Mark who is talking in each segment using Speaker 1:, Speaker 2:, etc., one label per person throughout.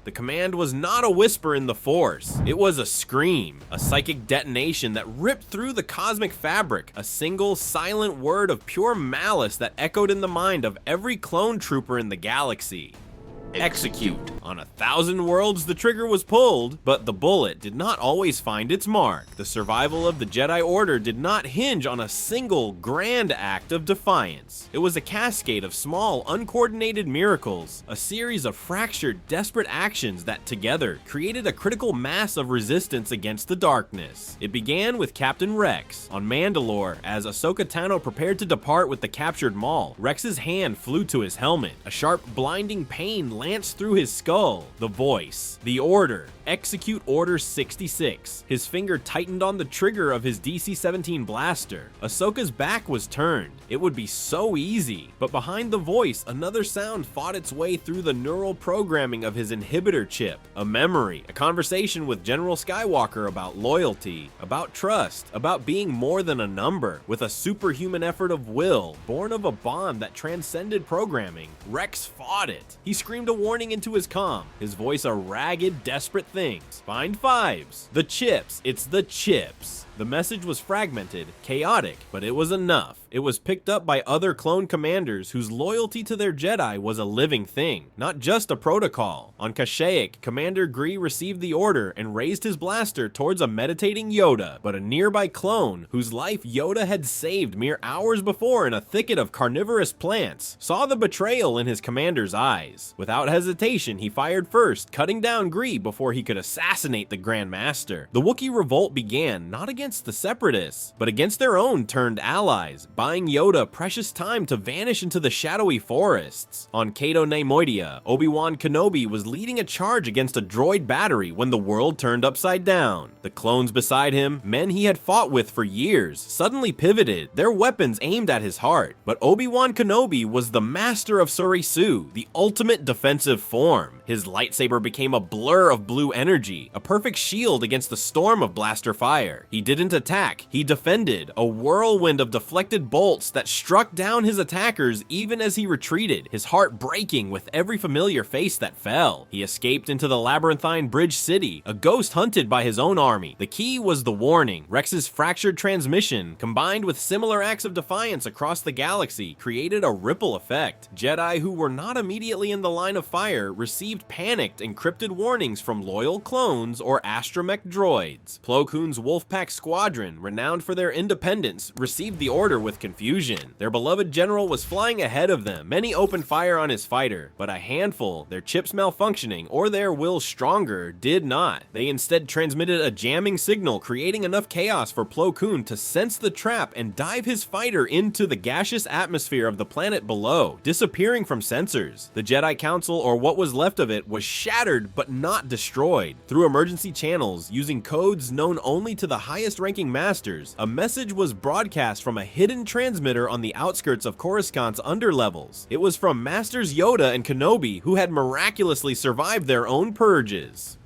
Speaker 1: The command was not a whisper in the Force. It was a scream, a psychic detonation that ripped through the cosmic fabric, a single, silent word of pure malice that echoed in the mind of every clone trooper in the galaxy. Execute. On 1,000 worlds the trigger was pulled, but the bullet did not always find its mark. The survival of the Jedi Order did not hinge on a single grand act of defiance. It was a cascade of small, uncoordinated miracles, a series of fractured, desperate actions that together created a critical mass of resistance against the darkness. It began with Captain Rex on Mandalore. As Ahsoka Tano prepared to depart with the captured Maul, Rex's hand flew to his helmet. A sharp, blinding pain lanced through his skull. The voice. The order. Execute Order 66. His finger tightened on the trigger of his DC-17 blaster. Ahsoka's back was turned. It would be so easy. But behind the voice, another sound fought its way through the neural programming of his inhibitor chip. A memory. A conversation with General Skywalker about loyalty, about trust, about being more than a number. With a superhuman effort of will, born of a bond that transcended programming, Rex fought it. He screamed a warning into his comm, his voice a ragged, desperate things. Find fives. The chips. It's the chips. The message was fragmented, chaotic, but it was enough. It was picked up by other clone commanders whose loyalty to their Jedi was a living thing, not just a protocol. On Kashyyyk, Commander Gree received the order and raised his blaster towards a meditating Yoda, but a nearby clone, whose life Yoda had saved mere hours before in a thicket of carnivorous plants, saw the betrayal in his commander's eyes. Without hesitation, he fired first, cutting down Gree before he could assassinate the Grand Master. The Wookiee revolt began not against the Separatists, but against their own turned allies, buying Yoda precious time to vanish into the shadowy forests. On Cato Neimoidia, Obi-Wan Kenobi was leading a charge against a droid battery when the world turned upside down. The clones beside him, men he had fought with for years, suddenly pivoted, their weapons aimed at his heart. But Obi-Wan Kenobi was the master of Surisu, the ultimate defensive form. His lightsaber became a blur of blue energy, a perfect shield against the storm of blaster fire. He didn't attack, he defended, a whirlwind of deflected bolts that struck down his attackers even as he retreated, his heart breaking with every familiar face that fell. He escaped into the labyrinthine Bridge City, a ghost hunted by his own army. The key was the warning. Rex's fractured transmission, combined with similar acts of defiance across the galaxy, created a ripple effect. Jedi who were not immediately in the line of fire received panicked, encrypted warnings from loyal clones or astromech droids. Plo Koon's Wolfpack squadron, renowned for their independence, received the order with confusion. Their beloved general was flying ahead of them. Many opened fire on his fighter, but a handful, their chips malfunctioning or their will stronger, did not. They instead transmitted a jamming signal, creating enough chaos for Plo Koon to sense the trap and dive his fighter into the gaseous atmosphere of the planet below, disappearing from sensors. The Jedi Council, or what was left of it, was shattered but not destroyed. Through emergency channels, using codes known only to the highest ranking masters, a message was broadcast from a hidden transmitter on the outskirts of Coruscant's underlevels. It was from Masters Yoda and Kenobi, who had miraculously survived their own purges.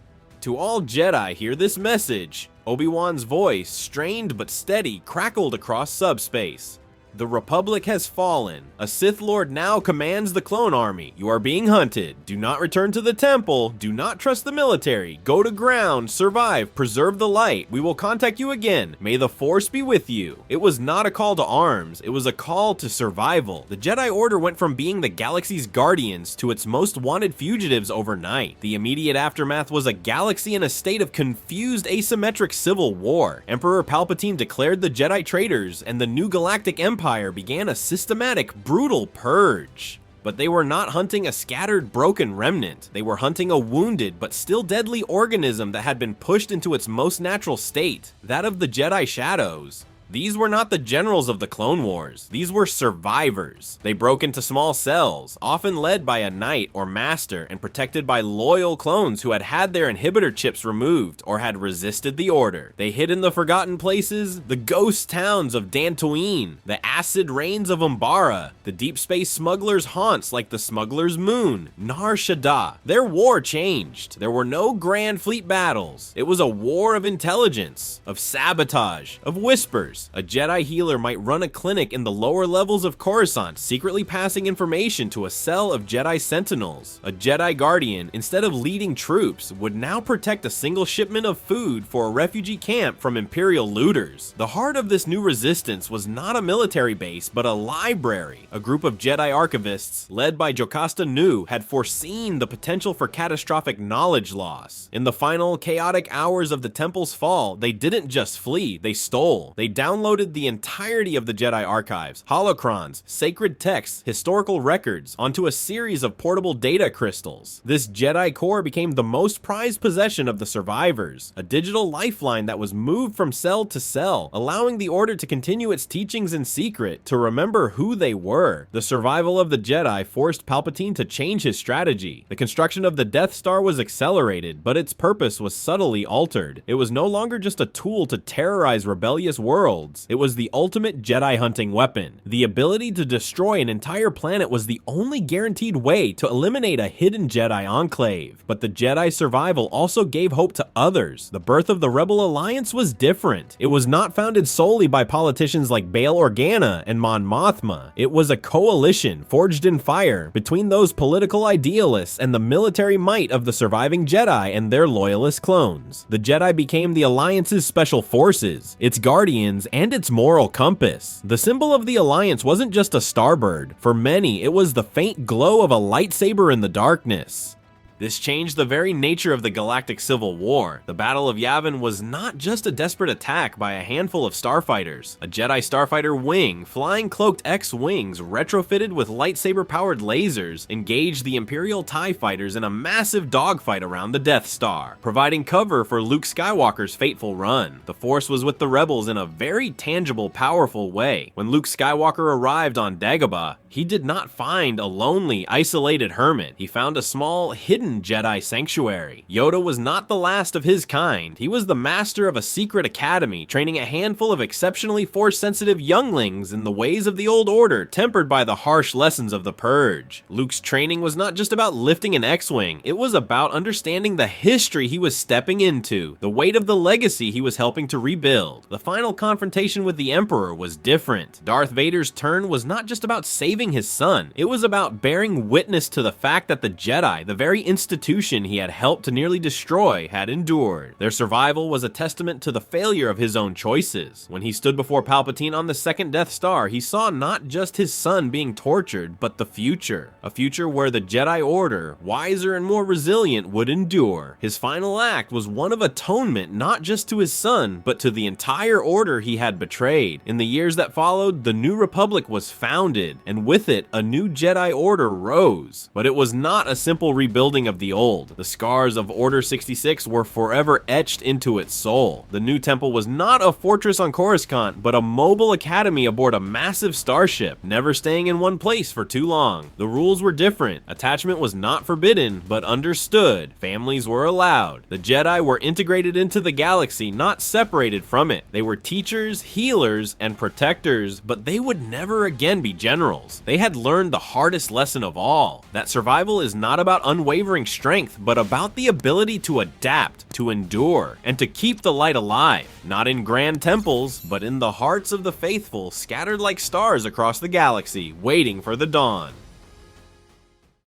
Speaker 1: To all Jedi, hear this message. Obi-Wan's voice, strained but steady, crackled across subspace. The Republic has fallen. A Sith Lord now commands the clone army. You are being hunted. Do not return to the temple. Do not trust the military. Go to ground. Survive. Preserve the light. We will contact you again. May the Force be with you. It was not a call to arms. It was a call to survival. The Jedi Order went from being the galaxy's guardians to its most wanted fugitives overnight. The immediate aftermath was a galaxy in a state of confused, asymmetric civil war. Emperor Palpatine declared the Jedi traitors, and the new galactic empire began a systematic, brutal purge. But they were not hunting a scattered, broken remnant. They were hunting a wounded but still deadly organism that had been pushed into its most natural state, that of the Jedi Shadows. These were not the generals of the Clone Wars. These were survivors. They broke into small cells, often led by a knight or master and protected by loyal clones who had had their inhibitor chips removed or had resisted the order. They hid in the forgotten places, the ghost towns of Dantooine, the acid rains of Umbara, the deep space smugglers' haunts like the smuggler's moon, Nar Shaddaa. Their war changed. There were no grand fleet battles. It was a war of intelligence, of sabotage, of whispers. Force. A Jedi healer might run a clinic in the lower levels of Coruscant, secretly passing information to a cell of Jedi Sentinels. A Jedi Guardian, instead of leading troops, would now protect a single shipment of food for a refugee camp from Imperial looters. The heart of this new resistance was not a military base, but a library. A group of Jedi archivists, led by Jocasta Nu, had foreseen the potential for catastrophic knowledge loss. In the final chaotic hours of the Temple's fall, they didn't just flee, they stole. They downloaded the entirety of the Jedi archives, holocrons, sacred texts, historical records, onto a series of portable data crystals. This Jedi core became the most prized possession of the survivors, a digital lifeline that was moved from cell to cell, allowing the Order to continue its teachings in secret, to remember who they were. The survival of the Jedi forced Palpatine to change his strategy. The construction of the Death Star was accelerated, but its purpose was subtly altered. It was no longer just a tool to terrorize rebellious worlds. It was the ultimate Jedi hunting weapon. The ability to destroy an entire planet was the only guaranteed way to eliminate a hidden Jedi enclave. But the Jedi survival also gave hope to others. The birth of the Rebel Alliance was different. It was not founded solely by politicians like Bail Organa and Mon Mothma. It was a coalition forged in fire between those political idealists and the military might of the surviving Jedi and their loyalist clones. The Jedi became the Alliance's special forces, its guardians, and its moral compass. The symbol of the Alliance wasn't just a starbird. For many, it was the faint glow of a lightsaber in the darkness. This changed the very nature of the Galactic Civil War. The Battle of Yavin was not just a desperate attack by a handful of starfighters. A Jedi starfighter wing, flying cloaked X-wings retrofitted with lightsaber-powered lasers, engaged the Imperial TIE fighters in a massive dogfight around the Death Star, providing cover for Luke Skywalker's fateful run. The Force was with the Rebels in a very tangible, powerful way. When Luke Skywalker arrived on Dagobah, he did not find a lonely, isolated hermit. He found a small, hidden Jedi sanctuary. Yoda was not the last of his kind. He was the master of a secret academy, training a handful of exceptionally Force-sensitive younglings in the ways of the old order, tempered by the harsh lessons of the Purge. Luke's training was not just about lifting an X-wing, it was about understanding the history he was stepping into, the weight of the legacy he was helping to rebuild. The final confrontation with the Emperor was different. Darth Vader's turn was not just about saving his son, it was about bearing witness to the fact that the Jedi, the very institution he had helped to nearly destroy, had endured. Their survival was a testament to the failure of his own choices. When he stood before Palpatine on the second Death Star, he saw not just his son being tortured, but the future. A future where the Jedi Order, wiser and more resilient, would endure. His final act was one of atonement, not just to his son, but to the entire order he had betrayed. In the years that followed, the New Republic was founded, and with it, a new Jedi Order rose. But it was not a simple rebuilding of the old. The scars of Order 66 were forever etched into its soul. The new temple was not a fortress on Coruscant, but a mobile academy aboard a massive starship, never staying in one place for too long. The rules were different. Attachment was not forbidden, but understood. Families were allowed. The Jedi were integrated into the galaxy, not separated from it. They were teachers, healers, and protectors, but they would never again be generals. They had learned the hardest lesson of all, that survival is not about unwavering strength, but about the ability to adapt, to endure, and to keep the light alive, not in grand temples, but in the hearts of the faithful, scattered like stars across the galaxy, waiting for the dawn.